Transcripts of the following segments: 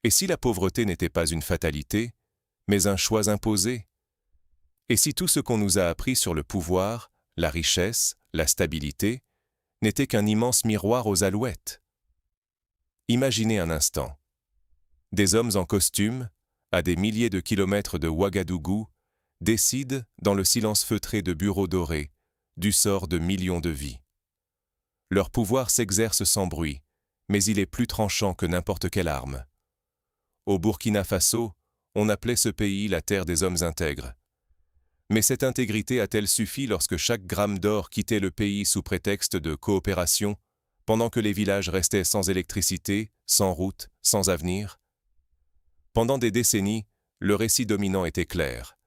Et si la pauvreté n'était pas une fatalité, mais un choix imposé? Et si tout ce qu'on nous a appris sur le pouvoir, la richesse, la stabilité, n'était qu'un immense miroir aux alouettes? Imaginez un instant. Des hommes en costume, à des milliers de kilomètres de Ouagadougou, décident, dans le silence feutré de bureaux dorés, du sort de millions de vies. Leur pouvoir s'exerce sans bruit, mais il est plus tranchant que n'importe quelle arme. Au Burkina Faso, on appelait ce pays la terre des hommes intègres. Mais cette intégrité a-t-elle suffi lorsque chaque gramme d'or quittait le pays sous prétexte de coopération, pendant que les villages restaient sans électricité, sans route, sans avenir? Pendant des décennies, le récit dominant était clair.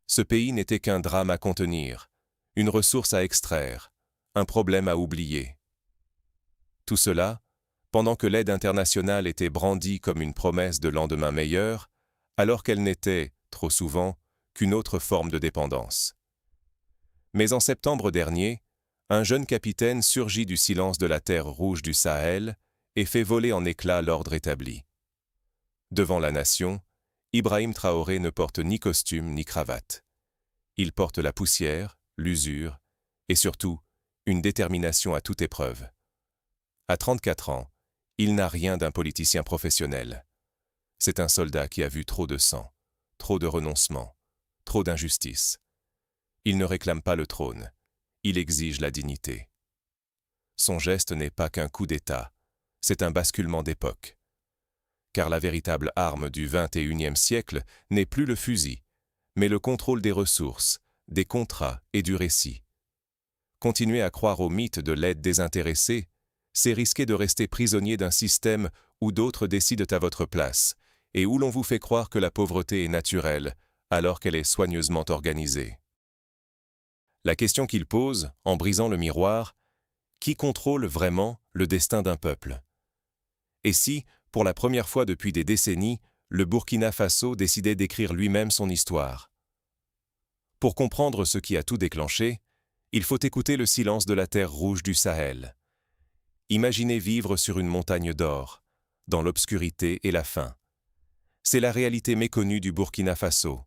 Ce pays n'était qu'un drame à contenir, une ressource à extraire, un problème à oublier. Tout cela, pendant que l'aide internationale était brandie comme une promesse de lendemain meilleur, alors qu'elle n'était, trop souvent, qu'une autre forme de dépendance. Mais en septembre dernier, un jeune capitaine surgit du silence de la terre rouge du Sahel et fait voler en éclats l'ordre établi. Devant la nation, Ibrahim Traoré ne porte ni costume ni cravate. Il porte la poussière, l'usure et surtout une détermination à toute épreuve. À 34 ans, il n'a rien d'un politicien professionnel. C'est un soldat qui a vu trop de sang, trop de renoncements, trop d'injustice. Il ne réclame pas le trône, il exige la dignité. Son geste n'est pas qu'un coup d'État, c'est un basculement d'époque. Car la véritable arme du XXIe siècle n'est plus le fusil, mais le contrôle des ressources, des contrats et du récit. Continuer à croire au mythe de l'aide désintéressée, c'est risquer de rester prisonnier d'un système où d'autres décident à votre place et où l'on vous fait croire que la pauvreté est naturelle, alors qu'elle est soigneusement organisée. La question qu'il pose, en brisant le miroir, qui contrôle vraiment le destin d'un peuple? Et si, pour la première fois depuis des décennies, le Burkina Faso décidait d'écrire lui-même son histoire? Pour comprendre ce qui a tout déclenché, il faut écouter le silence de la terre rouge du Sahel. Imaginez vivre sur une montagne d'or, dans l'obscurité et la faim. C'est la réalité méconnue du Burkina Faso,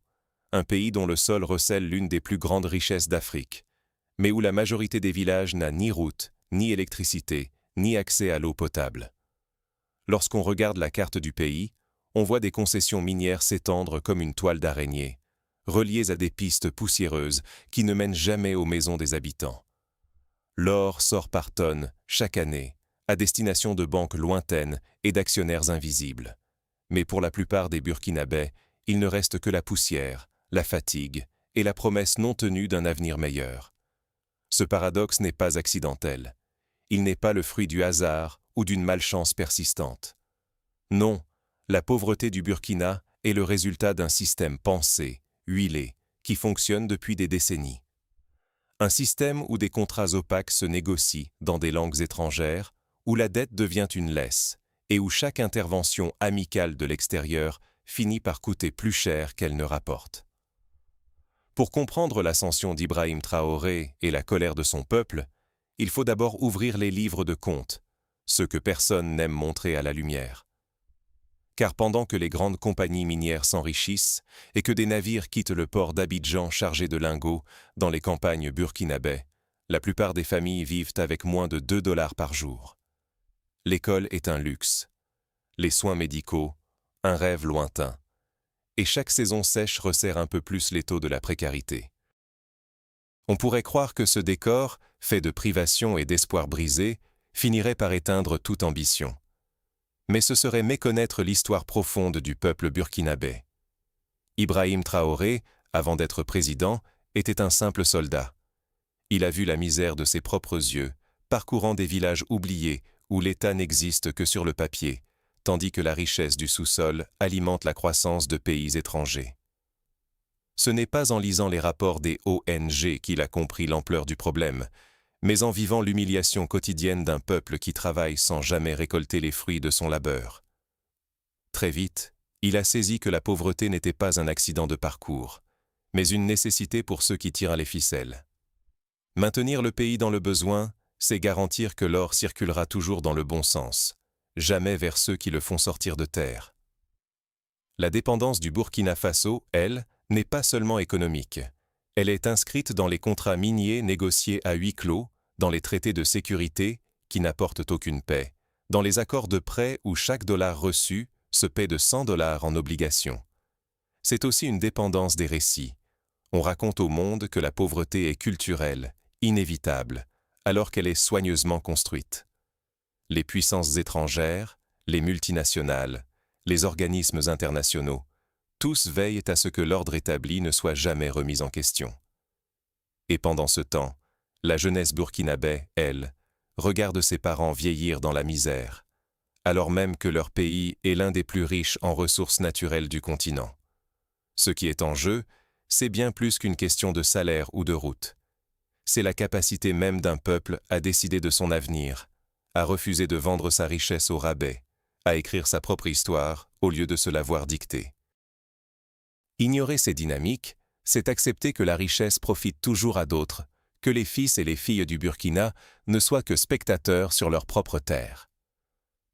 un pays dont le sol recèle l'une des plus grandes richesses d'Afrique, mais où la majorité des villages n'a ni route, ni électricité, ni accès à l'eau potable. Lorsqu'on regarde la carte du pays, on voit des concessions minières s'étendre comme une toile d'araignée, reliées à des pistes poussiéreuses qui ne mènent jamais aux maisons des habitants. L'or sort par tonnes, chaque année, à destination de banques lointaines et d'actionnaires invisibles. Mais pour la plupart des Burkinabés, il ne reste que la poussière, la fatigue et la promesse non tenue d'un avenir meilleur. Ce paradoxe n'est pas accidentel. Il n'est pas le fruit du hasard ou d'une malchance persistante. Non, la pauvreté du Burkina est le résultat d'un système pensé, huilé, qui fonctionne depuis des décennies. Un système où des contrats opaques se négocient dans des langues étrangères, où la dette devient une laisse, et où chaque intervention amicale de l'extérieur finit par coûter plus cher qu'elle ne rapporte. Pour comprendre l'ascension d'Ibrahim Traoré et la colère de son peuple, il faut d'abord ouvrir les livres de comptes, ceux que personne n'aime montrer à la lumière. Car pendant que les grandes compagnies minières s'enrichissent et que des navires quittent le port d'Abidjan chargés de lingots dans les campagnes burkinabais, la plupart des familles vivent avec moins de 2 $ par jour. L'école est un luxe, les soins médicaux, un rêve lointain, et chaque saison sèche resserre un peu plus l'étau de la précarité. On pourrait croire que ce décor, fait de privations et d'espoirs brisés, finirait par éteindre toute ambition. Mais ce serait méconnaître l'histoire profonde du peuple burkinabé. Ibrahim Traoré, avant d'être président, était un simple soldat. Il a vu la misère de ses propres yeux, parcourant des villages oubliés où l'État n'existe que sur le papier, tandis que la richesse du sous-sol alimente la croissance de pays étrangers. Ce n'est pas en lisant les rapports des ONG qu'il a compris l'ampleur du problème, mais en vivant l'humiliation quotidienne d'un peuple qui travaille sans jamais récolter les fruits de son labeur. Très vite, il a saisi que la pauvreté n'était pas un accident de parcours, mais une nécessité pour ceux qui tirent les ficelles. Maintenir le pays dans le besoin, c'est garantir que l'or circulera toujours dans le bon sens, jamais vers ceux qui le font sortir de terre. La dépendance du Burkina Faso, elle, n'est pas seulement économique. Elle est inscrite dans les contrats miniers négociés à huis clos, dans les traités de sécurité, qui n'apportent aucune paix, dans les accords de prêt où chaque dollar reçu se paie de 100 dollars en obligations. C'est aussi une dépendance des récits. On raconte au monde que la pauvreté est culturelle, inévitable, alors qu'elle est soigneusement construite. Les puissances étrangères, les multinationales, les organismes internationaux, tous veillent à ce que l'ordre établi ne soit jamais remis en question. Et pendant ce temps, la jeunesse burkinabé, elle, regarde ses parents vieillir dans la misère, alors même que leur pays est l'un des plus riches en ressources naturelles du continent. Ce qui est en jeu, c'est bien plus qu'une question de salaire ou de route. C'est la capacité même d'un peuple à décider de son avenir, à refuser de vendre sa richesse au rabais, à écrire sa propre histoire au lieu de se la voir dicter. Ignorer ces dynamiques, c'est accepter que la richesse profite toujours à d'autres, que les fils et les filles du Burkina ne soient que spectateurs sur leur propre terre.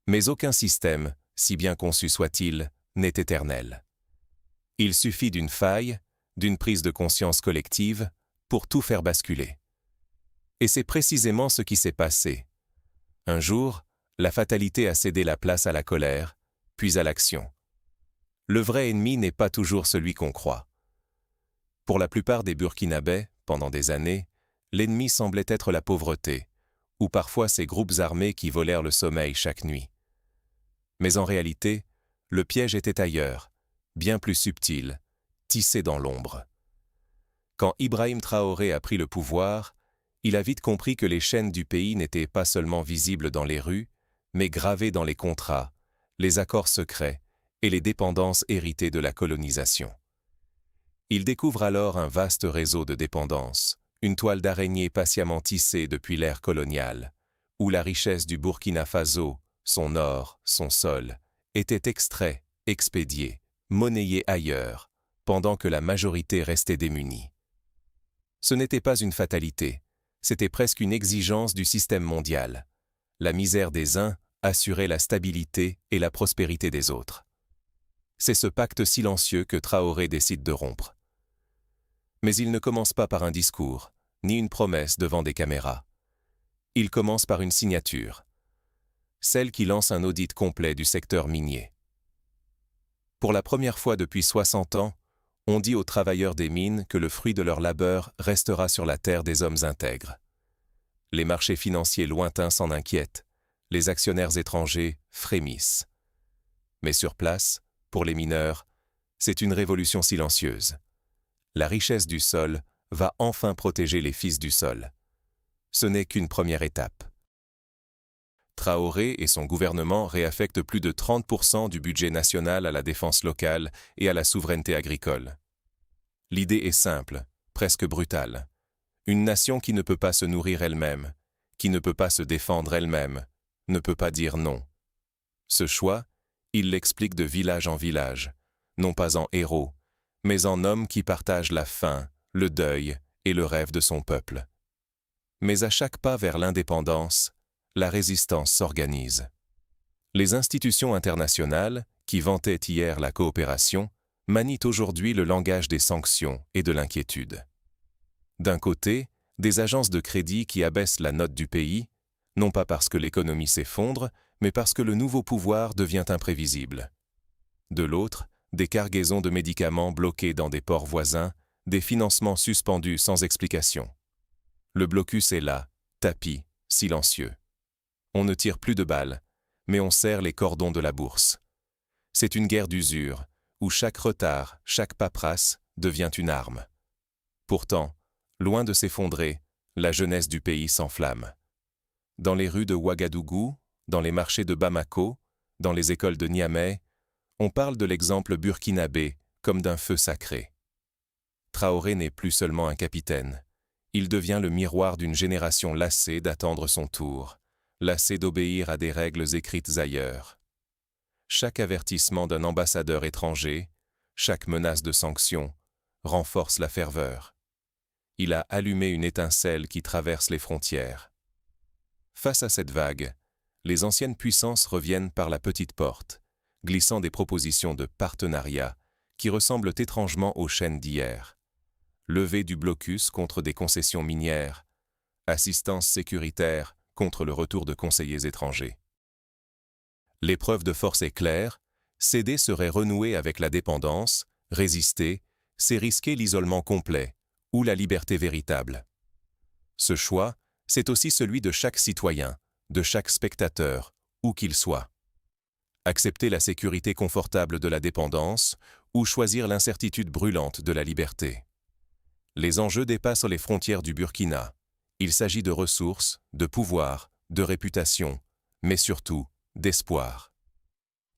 Mais aucun système, si bien conçu soit-il, n'est éternel. Il suffit d'une faille, d'une prise de conscience collective, pour tout faire basculer. Et c'est précisément ce qui s'est passé. Un jour, la fatalité a cédé la place à la colère, puis à l'action. Le vrai ennemi n'est pas toujours celui qu'on croit. Pour la plupart des Burkinabés, pendant des années, l'ennemi semblait être la pauvreté, ou parfois ces groupes armés qui volèrent le sommeil chaque nuit. Mais en réalité, le piège était ailleurs, bien plus subtil, tissé dans l'ombre. Quand Ibrahim Traoré a pris le pouvoir, il a vite compris que les chaînes du pays n'étaient pas seulement visibles dans les rues, mais gravées dans les contrats, les accords secrets et les dépendances héritées de la colonisation. Il découvre alors un vaste réseau de dépendances, une toile d'araignée patiemment tissée depuis l'ère coloniale, où la richesse du Burkina Faso, son or, son sol, était extrait, expédié, monnayé ailleurs, pendant que la majorité restait démunie. Ce n'était pas une fatalité, c'était presque une exigence du système mondial. La misère des uns assurait la stabilité et la prospérité des autres. C'est ce pacte silencieux que Traoré décide de rompre. Mais il ne commence pas par un discours, ni une promesse devant des caméras. Il commence par une signature, celle qui lance un audit complet du secteur minier. Pour la première fois depuis 60 ans, on dit aux travailleurs des mines que le fruit de leur labeur restera sur la terre des hommes intègres. Les marchés financiers lointains s'en inquiètent, les actionnaires étrangers frémissent. Mais sur place, pour les mineurs, c'est une révolution silencieuse. La richesse du sol va enfin protéger les fils du sol. Ce n'est qu'une première étape. Traoré et son gouvernement réaffectent plus de 30% du budget national à la défense locale et à la souveraineté agricole. L'idée est simple, presque brutale. Une nation qui ne peut pas se nourrir elle-même, qui ne peut pas se défendre elle-même, ne peut pas dire non. Ce choix, il l'explique de village en village, non pas en héros, mais en homme qui partage la faim, le deuil et le rêve de son peuple. Mais à chaque pas vers l'indépendance, la résistance s'organise. Les institutions internationales, qui vantaient hier la coopération, manient aujourd'hui le langage des sanctions et de l'inquiétude. D'un côté, des agences de crédit qui abaissent la note du pays, non pas parce que l'économie s'effondre, mais parce que le nouveau pouvoir devient imprévisible. De l'autre, des cargaisons de médicaments bloqués dans des ports voisins, des financements suspendus sans explication. Le blocus est là, tapis, silencieux. On ne tire plus de balles, mais on serre les cordons de la bourse. C'est une guerre d'usure, où chaque retard, chaque paperasse devient une arme. Pourtant, loin de s'effondrer, la jeunesse du pays s'enflamme. Dans les rues de Ouagadougou, dans les marchés de Bamako, dans les écoles de Niamey, on parle de l'exemple burkinabé comme d'un feu sacré. Traoré n'est plus seulement un capitaine. Il devient le miroir d'une génération lassée d'attendre son tour, lassée d'obéir à des règles écrites ailleurs. Chaque avertissement d'un ambassadeur étranger, chaque menace de sanction, renforce la ferveur. Il a allumé une étincelle qui traverse les frontières. Face à cette vague, les anciennes puissances reviennent par la petite porte, glissant des propositions de partenariat qui ressemblent étrangement aux chaînes d'hier. Levée du blocus contre des concessions minières, assistance sécuritaire contre le retour de conseillers étrangers. L'épreuve de force est claire, céder serait renouer avec la dépendance, résister, c'est risquer l'isolement complet ou la liberté véritable. Ce choix, c'est aussi celui de chaque citoyen, de chaque spectateur, où qu'il soit. Accepter la sécurité confortable de la dépendance ou choisir l'incertitude brûlante de la liberté. Les enjeux dépassent les frontières du Burkina. Il s'agit de ressources, de pouvoir, de réputation, mais surtout d'espoir.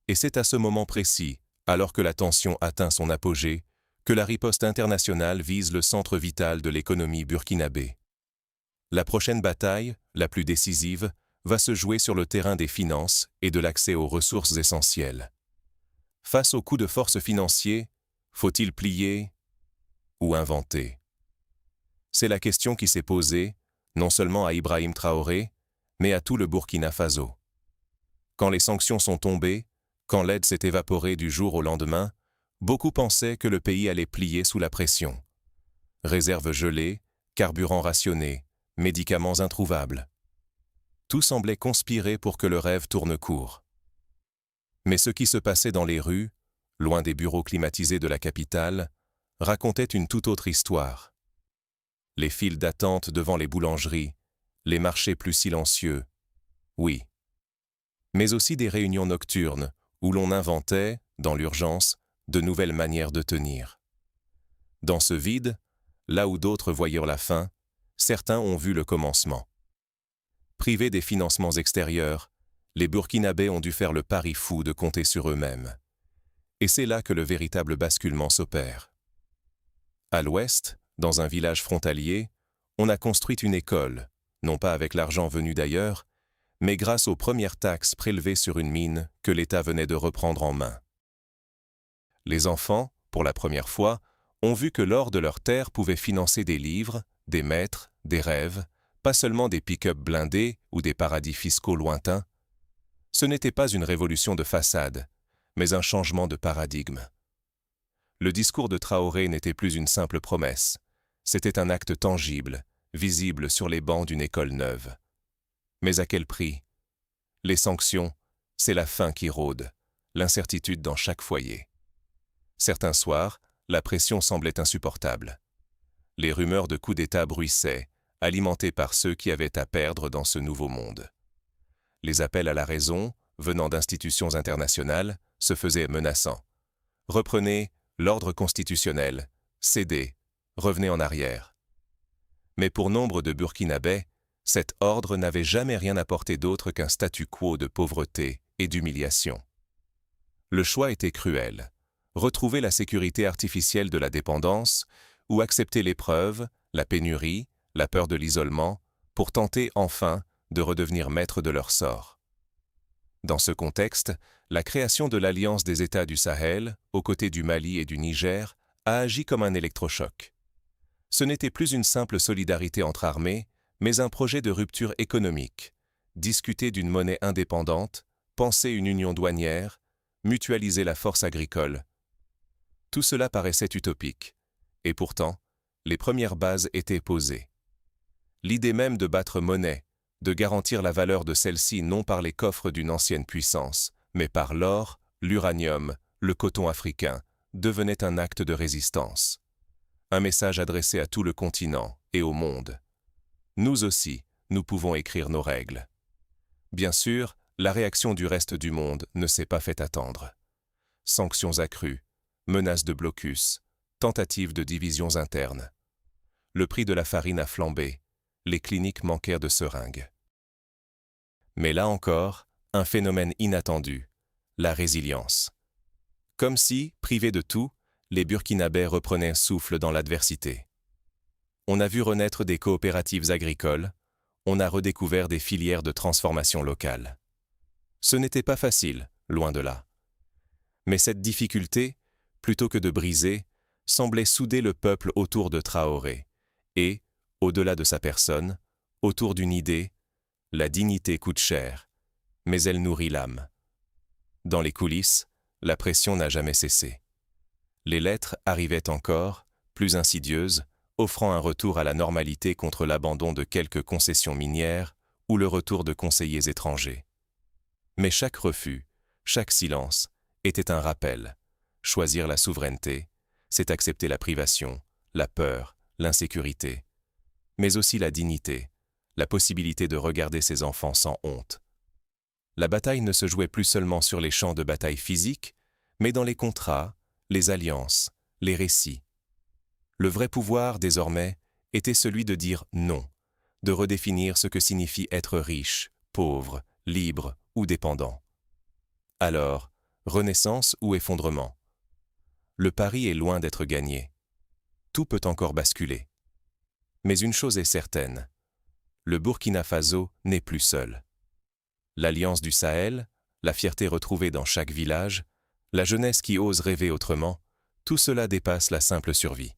Et c'est à ce moment précis, alors que la tension atteint son apogée, que la riposte internationale vise le centre vital de l'économie burkinabé. La prochaine bataille, la plus décisive, va se jouer sur le terrain des finances et de l'accès aux ressources essentielles. Face au coup de force financier, faut-il plier ou inventer? C'est la question qui s'est posée, non seulement à Ibrahim Traoré, mais à tout le Burkina Faso. Quand les sanctions sont tombées, quand l'aide s'est évaporée du jour au lendemain, beaucoup pensaient que le pays allait plier sous la pression. Réserves gelées, carburant rationné, médicaments introuvables. Tout semblait conspirer pour que le rêve tourne court. Mais ce qui se passait dans les rues, loin des bureaux climatisés de la capitale, racontait une toute autre histoire. Les files d'attente devant les boulangeries, les marchés plus silencieux, oui. Mais aussi des réunions nocturnes où l'on inventait, dans l'urgence, de nouvelles manières de tenir. Dans ce vide, là où d'autres voyaient la fin, certains ont vu le commencement. Privés des financements extérieurs, les Burkinabés ont dû faire le pari fou de compter sur eux-mêmes. Et c'est là que le véritable basculement s'opère. À l'ouest, dans un village frontalier, on a construit une école, non pas avec l'argent venu d'ailleurs, mais grâce aux premières taxes prélevées sur une mine que l'État venait de reprendre en main. Les enfants, pour la première fois, ont vu que l'or de leur terre pouvait financer des livres, des maîtres, des rêves, pas seulement des pick-up blindés ou des paradis fiscaux lointains. Ce n'était pas une révolution de façade, mais un changement de paradigme. Le discours de Traoré n'était plus une simple promesse, c'était un acte tangible, visible sur les bancs d'une école neuve. Mais à quel prix? Les sanctions, c'est la faim qui rôde, l'incertitude dans chaque foyer. Certains soirs, la pression semblait insupportable. Les rumeurs de coups d'État bruissaient, alimentées par ceux qui avaient à perdre dans ce nouveau monde. Les appels à la raison, venant d'institutions internationales, se faisaient menaçants. Reprenez l'ordre constitutionnel, cédez, revenez en arrière. Mais pour nombre de Burkinabés, cet ordre n'avait jamais rien apporté d'autre qu'un statu quo de pauvreté et d'humiliation. Le choix était cruel. Retrouver la sécurité artificielle de la dépendance ou accepter l'épreuve, la pénurie, la peur de l'isolement, pour tenter enfin de redevenir maître de leur sort. Dans ce contexte, la création de l'Alliance des États du Sahel, aux côtés du Mali et du Niger, a agi comme un électrochoc. Ce n'était plus une simple solidarité entre armées, mais un projet de rupture économique, discuter d'une monnaie indépendante, penser une union douanière, mutualiser la force agricole. Tout cela paraissait utopique, et pourtant, les premières bases étaient posées. L'idée même de battre monnaie, de garantir la valeur de celle-ci non par les coffres d'une ancienne puissance, mais par l'or, l'uranium, le coton africain, devenait un acte de résistance. Un message adressé à tout le continent et au monde. Nous aussi, nous pouvons écrire nos règles. Bien sûr, la réaction du reste du monde ne s'est pas fait attendre. Sanctions accrues, menaces de blocus, tentatives de divisions internes. Le prix de la farine a flambé, les cliniques manquèrent de seringues. Mais là encore, un phénomène inattendu, la résilience. Comme si, privés de tout, les Burkinabés reprenaient souffle dans l'adversité. On a vu renaître des coopératives agricoles, on a redécouvert des filières de transformation locale. Ce n'était pas facile, loin de là. Mais cette difficulté, plutôt que de briser, semblait souder le peuple autour de Traoré, et, au-delà de sa personne, autour d'une idée, la dignité coûte cher, mais elle nourrit l'âme. Dans les coulisses, la pression n'a jamais cessé. Les lettres arrivaient encore, plus insidieuses, offrant un retour à la normalité contre l'abandon de quelques concessions minières ou le retour de conseillers étrangers. Mais chaque refus, chaque silence, était un rappel. Choisir la souveraineté, c'est accepter la privation, la peur, l'insécurité, mais aussi la dignité, la possibilité de regarder ses enfants sans honte. La bataille ne se jouait plus seulement sur les champs de bataille physiques, mais dans les contrats, les alliances, les récits. Le vrai pouvoir, désormais, était celui de dire non, de redéfinir ce que signifie être riche, pauvre, libre ou dépendant. Alors, renaissance ou effondrement? Le pari est loin d'être gagné. Tout peut encore basculer. Mais une chose est certaine, le Burkina Faso n'est plus seul. L'Alliance du Sahel, la fierté retrouvée dans chaque village, la jeunesse qui ose rêver autrement, tout cela dépasse la simple survie.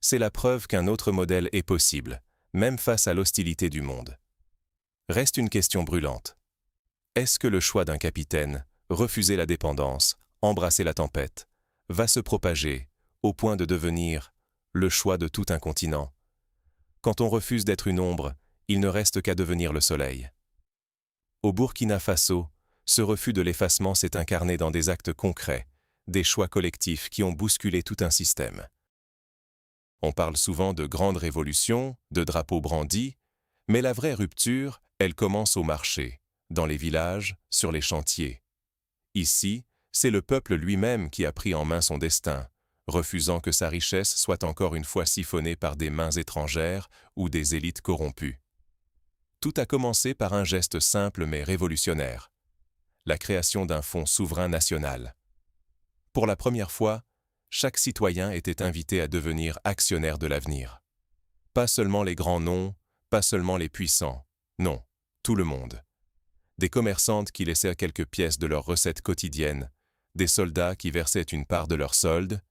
C'est la preuve qu'un autre modèle est possible, même face à l'hostilité du monde. Reste une question brûlante. Est-ce que le choix d'un capitaine, refuser la dépendance, embrasser la tempête, va se propager, au point de devenir le choix de tout un continent? Quand on refuse d'être une ombre, il ne reste qu'à devenir le soleil. Au Burkina Faso, ce refus de l'effacement s'est incarné dans des actes concrets, des choix collectifs qui ont bousculé tout un système. On parle souvent de grandes révolutions, de drapeaux brandis, mais la vraie rupture, elle commence au marché, dans les villages, sur les chantiers. Ici, c'est le peuple lui-même qui a pris en main son destin, refusant que sa richesse soit encore une fois siphonnée par des mains étrangères ou des élites corrompues. Tout a commencé par un geste simple mais révolutionnaire, la création d'un fonds souverain national. Pour la première fois, chaque citoyen était invité à devenir actionnaire de l'avenir. Pas seulement les grands noms, pas seulement les puissants, non, tout le monde. Des commerçantes qui laissaient quelques pièces de leurs recettes quotidiennes, des soldats qui versaient une part de leur solde,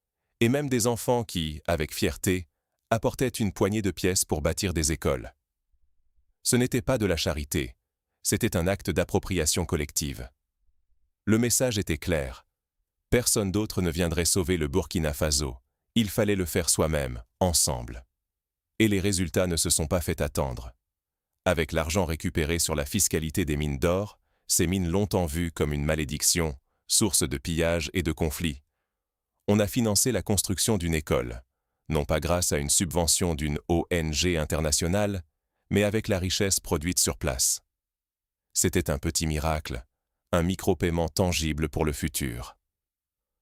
et même des enfants qui, avec fierté, apportaient une poignée de pièces pour bâtir des écoles. Ce n'était pas de la charité, c'était un acte d'appropriation collective. Le message était clair. Personne d'autre ne viendrait sauver le Burkina Faso. Il fallait le faire soi-même, ensemble. Et les résultats ne se sont pas fait attendre. Avec l'argent récupéré sur la fiscalité des mines d'or, ces mines longtemps vues comme une malédiction, source de pillages et de conflits, on a financé la construction d'une école, non pas grâce à une subvention d'une ONG internationale, mais avec la richesse produite sur place. C'était un petit miracle, un micro-paiement tangible pour le futur.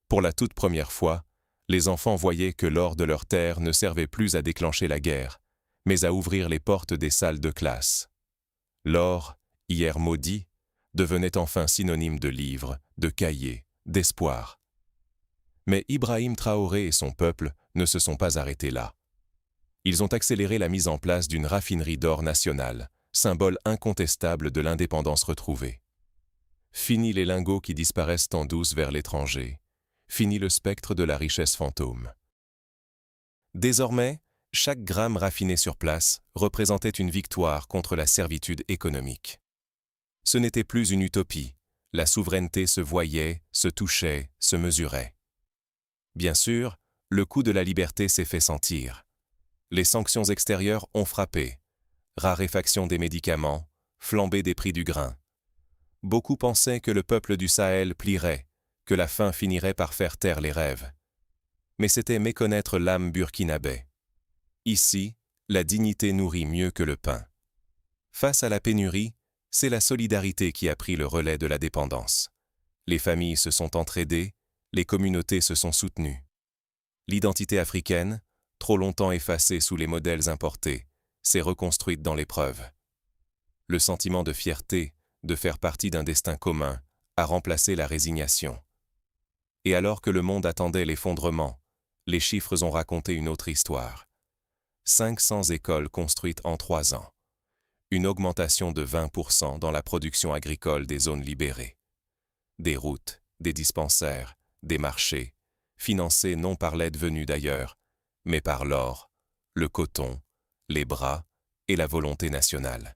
Pour la toute première fois, les enfants voyaient que l'or de leur terre ne servait plus à déclencher la guerre, mais à ouvrir les portes des salles de classe. L'or, hier maudit, devenait enfin synonyme de livres, de cahiers, d'espoir. Mais Ibrahim Traoré et son peuple ne se sont pas arrêtés là. Ils ont accéléré la mise en place d'une raffinerie d'or nationale, symbole incontestable de l'indépendance retrouvée. Fini les lingots qui disparaissent en douce vers l'étranger. Fini le spectre de la richesse fantôme. Désormais, chaque gramme raffiné sur place représentait une victoire contre la servitude économique. Ce n'était plus une utopie, la souveraineté se voyait, se touchait, se mesurait. Bien sûr, le coût de la liberté s'est fait sentir. Les sanctions extérieures ont frappé. Raréfaction des médicaments, flambée des prix du grain. Beaucoup pensaient que le peuple du Sahel plierait, que la faim finirait par faire taire les rêves. Mais c'était méconnaître l'âme burkinabé. Ici, la dignité nourrit mieux que le pain. Face à la pénurie, c'est la solidarité qui a pris le relais de la dépendance. Les familles se sont entraidées, les communautés se sont soutenues. L'identité africaine, trop longtemps effacée sous les modèles importés, s'est reconstruite dans l'épreuve. Le sentiment de fierté, de faire partie d'un destin commun, a remplacé la résignation. Et alors que le monde attendait l'effondrement, les chiffres ont raconté une autre histoire. 500 écoles construites en 3 ans. Une augmentation de 20% dans la production agricole des zones libérées. Des routes, des dispensaires, des marchés, financés non par l'aide venue d'ailleurs, mais par l'or, le coton, les bras et la volonté nationale.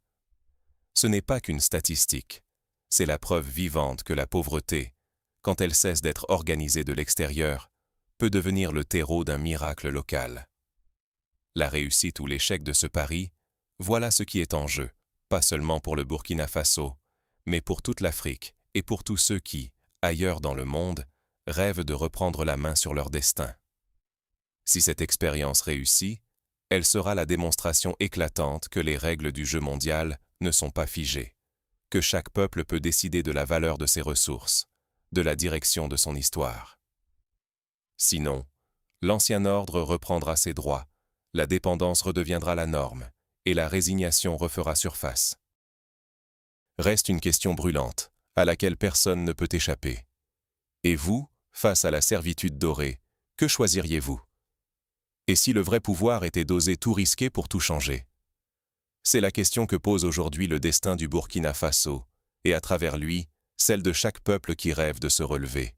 Ce n'est pas qu'une statistique, c'est la preuve vivante que la pauvreté, quand elle cesse d'être organisée de l'extérieur, peut devenir le terreau d'un miracle local. La réussite ou l'échec de ce pari, voilà ce qui est en jeu, pas seulement pour le Burkina Faso, mais pour toute l'Afrique et pour tous ceux qui, ailleurs dans le monde, rêvent de reprendre la main sur leur destin. Si cette expérience réussit, elle sera la démonstration éclatante que les règles du jeu mondial ne sont pas figées, que chaque peuple peut décider de la valeur de ses ressources, de la direction de son histoire. Sinon, l'ancien ordre reprendra ses droits, la dépendance redeviendra la norme, et la résignation refera surface. Reste une question brûlante, à laquelle personne ne peut échapper. Et vous, face à la servitude dorée, que choisiriez-vous? Et si le vrai pouvoir était d'oser tout risquer pour tout changer? C'est la question que pose aujourd'hui le destin du Burkina Faso, et à travers lui, celle de chaque peuple qui rêve de se relever.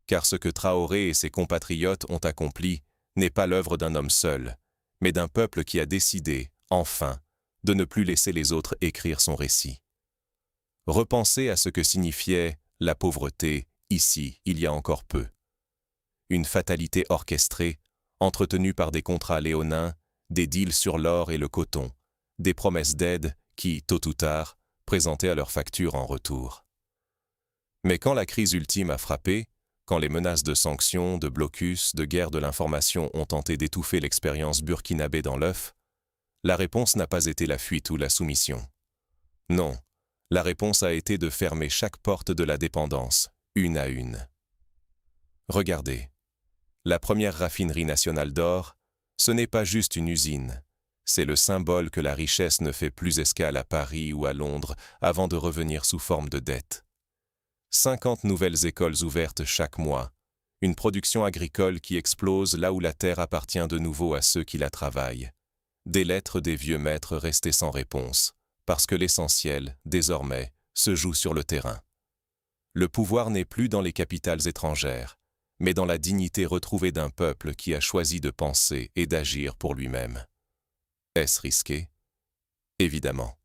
Car ce que Traoré et ses compatriotes ont accompli n'est pas l'œuvre d'un homme seul, mais d'un peuple qui a décidé, enfin, de ne plus laisser les autres écrire son récit. Repensez à ce que signifiait la pauvreté, ici, il y a encore peu. Une fatalité orchestrée, entretenue par des contrats léonins, des deals sur l'or et le coton, des promesses d'aide qui, tôt ou tard, présentaient à leur facture en retour. Mais quand la crise ultime a frappé, quand les menaces de sanctions, de blocus, de guerre de l'information ont tenté d'étouffer l'expérience burkinabé dans l'œuf, la réponse n'a pas été la fuite ou la soumission. Non, la réponse a été de fermer chaque porte de la dépendance, une à une. Regardez, la première raffinerie nationale d'or, ce n'est pas juste une usine, c'est le symbole que la richesse ne fait plus escale à Paris ou à Londres avant de revenir sous forme de dette. 50 nouvelles écoles ouvertes chaque mois, une production agricole qui explose là où la terre appartient de nouveau à ceux qui la travaillent. Des lettres des vieux maîtres restées sans réponse, parce que l'essentiel, désormais, se joue sur le terrain. Le pouvoir n'est plus dans les capitales étrangères, mais dans la dignité retrouvée d'un peuple qui a choisi de penser et d'agir pour lui-même. Est-ce risqué? Évidemment.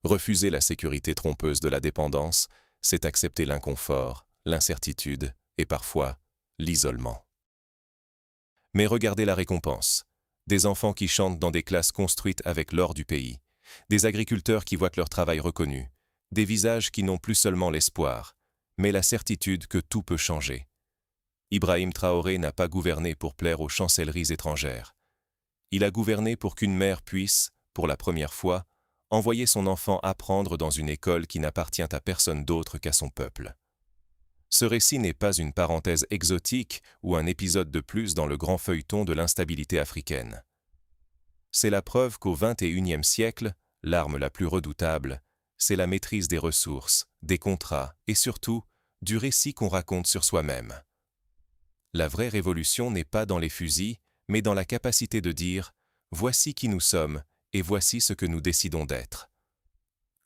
Refuser la sécurité trompeuse de la dépendance, c'est accepter l'inconfort, l'incertitude et parfois l'isolement. Mais regardez la récompense. Des enfants qui chantent dans des classes construites avec l'or du pays, des agriculteurs qui voient leur travail reconnu, des visages qui n'ont plus seulement l'espoir, mais la certitude que tout peut changer. Ibrahim Traoré n'a pas gouverné pour plaire aux chancelleries étrangères. Il a gouverné pour qu'une mère puisse, pour la première fois, envoyer son enfant apprendre dans une école qui n'appartient à personne d'autre qu'à son peuple. Ce récit n'est pas une parenthèse exotique ou un épisode de plus dans le grand feuilleton de l'instabilité africaine. C'est la preuve qu'au XXIe siècle, l'arme la plus redoutable, c'est la maîtrise des ressources, des contrats et surtout, du récit qu'on raconte sur soi-même. La vraie révolution n'est pas dans les fusils, mais dans la capacité de dire « voici qui nous sommes et voici ce que nous décidons d'être ».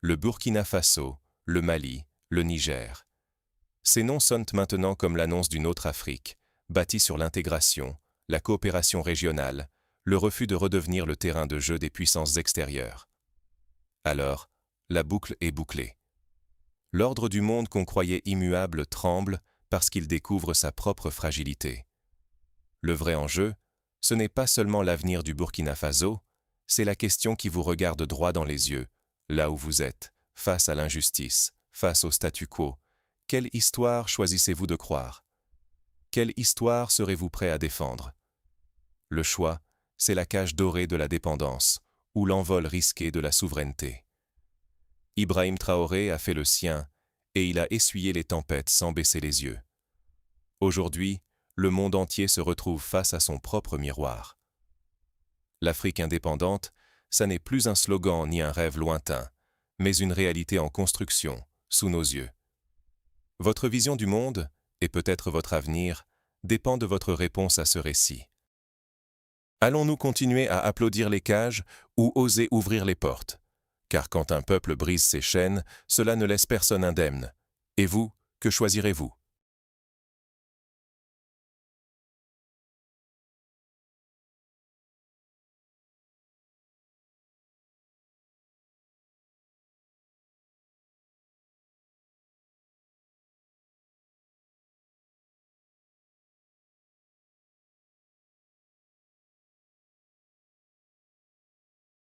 Le Burkina Faso, le Mali, le Niger. Ces noms sonnent maintenant comme l'annonce d'une autre Afrique, bâtie sur l'intégration, la coopération régionale, le refus de redevenir le terrain de jeu des puissances extérieures. Alors, la boucle est bouclée. L'ordre du monde qu'on croyait immuable tremble parce qu'il découvre sa propre fragilité. Le vrai enjeu, ce n'est pas seulement l'avenir du Burkina Faso, c'est la question qui vous regarde droit dans les yeux, là où vous êtes, face à l'injustice, face au statu quo. Quelle histoire choisissez-vous de croire? Quelle histoire serez-vous prêt à défendre? Le choix, c'est la cage dorée de la dépendance, ou l'envol risqué de la souveraineté. Ibrahim Traoré a fait le sien, et il a essuyé les tempêtes sans baisser les yeux. Aujourd'hui, le monde entier se retrouve face à son propre miroir. L'Afrique indépendante, ça n'est plus un slogan ni un rêve lointain, mais une réalité en construction, sous nos yeux. Votre vision du monde, et peut-être votre avenir, dépend de votre réponse à ce récit. Allons-nous continuer à applaudir les cages ou oser ouvrir les portes? Car quand un peuple brise ses chaînes, cela ne laisse personne indemne. Et vous, que choisirez-vous?